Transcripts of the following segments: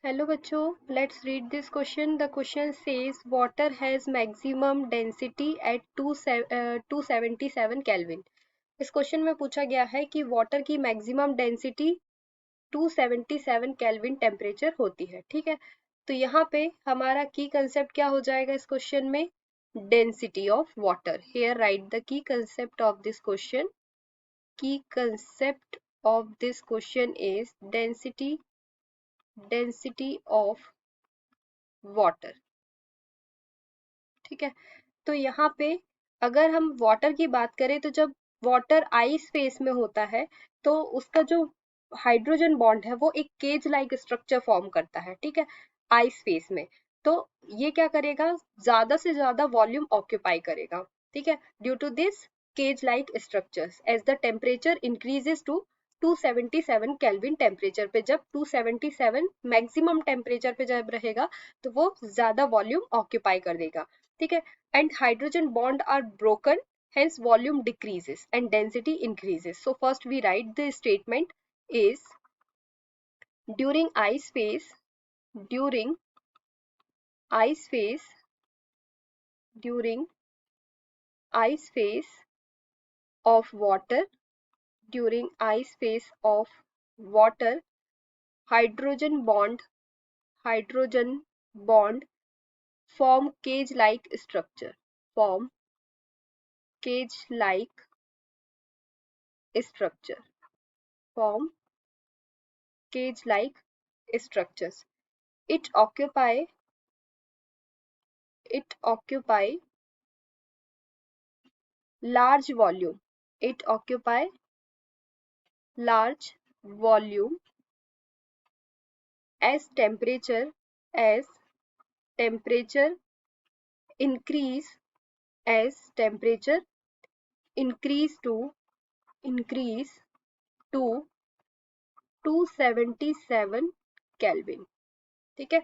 Hello बच्चों, let's read this question. The question says water has maximum density at 277 kelvin. इस question में पूछा गया है कि वाटर की मैक्सिमम डेंसिटी 277 केल्विन टेम्परेचर होती है. ठीक है, तो यहाँ पे हमारा की कंसेप्ट क्या हो जाएगा इस क्वेश्चन में? Density of water. Here right the key concept of this question. Key concept of this question is density of water. ठीक है, तो यहाँ पे अगर हम वाटर की बात करें तो जब वाटर आइस फेस में होता है तो उसका जो हाइड्रोजन बॉन्ड है वो एक केज लाइक स्ट्रक्चर फॉर्म करता है. ठीक है, आइस फेस में. तो ये क्या करेगा? ज्यादा से ज्यादा वॉल्यूम ऑक्यूपाई करेगा. ठीक है, due to this cage like structures as the temperature increases to 277 kelvin temperature पे. जब 277 मैक्सिमम टेम्परेचर पे जब रहेगा तो वो ज्यादा वॉल्यूम ऑक्यूपाई कर देगा. ठीक है, and hydrogen bond are broken, hence volume decreases and density increases. So first we write the statement is during ice phase during ice phase during ice phase of water during ice phase of water hydrogen bond form cage like structure form cage like structure form cage like structures. It occupy large volume. It occupy large volume as temperature increase temperature increase to 277 Kelvin. ठीक है,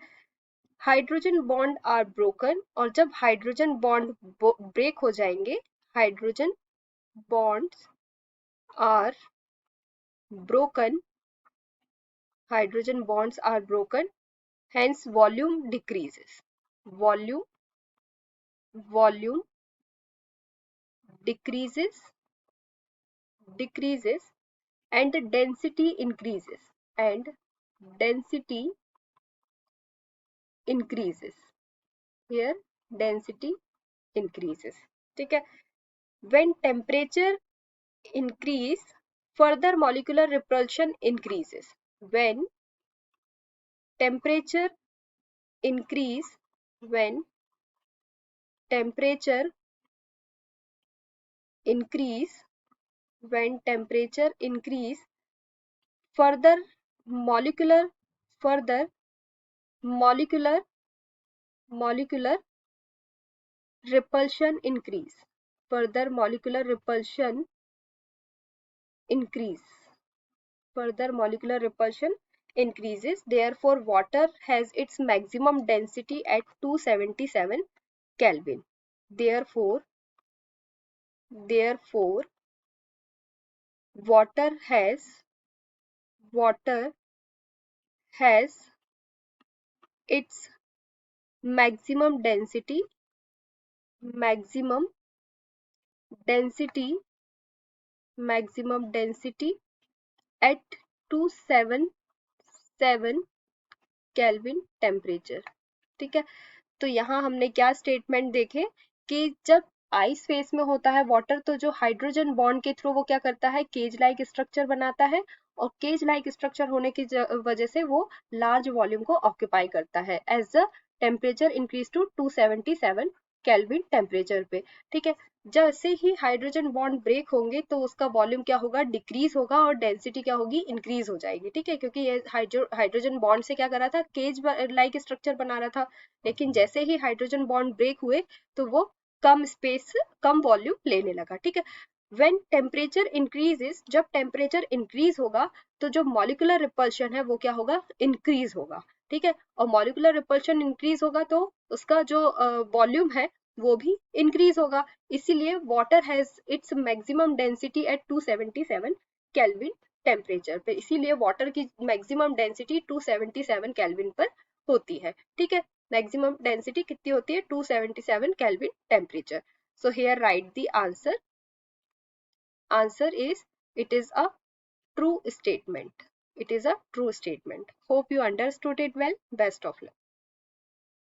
hydrogen bond are broken, और जब hydrogen bond break हो जाएंगे, hydrogen bonds are broken hydrogen bonds are broken, hence volume decreases. volume decreases and the density increases here density increases. ठीक है, when temperature increase further molecular repulsion increases. When temperature increase when temperature increase further molecular molecular repulsion increase further molecular repulsion increases. Therefore water has its maximum density at 277 Kelvin. Therefore water has its maximum density at 277 kelvin temperature. ठीक है, तो यहाँ हमने क्या statement देखे कि जब ice face में होता है वाटर तो जो हाइड्रोजन बॉन्ड के थ्रू वो क्या करता है? केज लाइक स्ट्रक्चर बनाता है, और केज लाइक स्ट्रक्चर होने की वजह से वो लार्ज वॉल्यूम को ऑक्यूपाई करता है as the temperature increase to 277 kelvin temperature पे. ठीक है, जैसे ही हाइड्रोजन बॉन्ड ब्रेक होंगे तो उसका वॉल्यूम क्या होगा? डिक्रीज होगा, और डेंसिटी क्या होगी? इंक्रीज हो जाएगी. ठीक है, क्योंकि ये हाइड्रोजन बॉन्ड से क्या कर रहा था? केज लाइक स्ट्रक्चर बना रहा था, लेकिन जैसे ही हाइड्रोजन बॉन्ड ब्रेक हुए तो वो कम वॉल्यूम लेने लगा. ठीक है, व्हेन टेम्परेचर इंक्रीजेस, जब टेम्परेचर इंक्रीज होगा तो जो मॉलिक्यूलर रिपल्शन है वो क्या होगा? इंक्रीज होगा. ठीक है, और मॉलिक्यूलर रिपल्शन इंक्रीज होगा तो उसका जो वॉल्यूम है वो भी इंक्रीज होगा. इसीलिए water has its maximum density at 277 kelvin temperature पे, इसीलिए वाटर की मैक्सिमम डेंसिटी 277 केल्विन पर होती है। ठीक है, मैक्सिमम डेंसिटी कितनी होती है? 277 kelvin temperature. So here right the answer. Answer is, it is a true statement. It is a true statement. Hope you understood it well. Best of luck.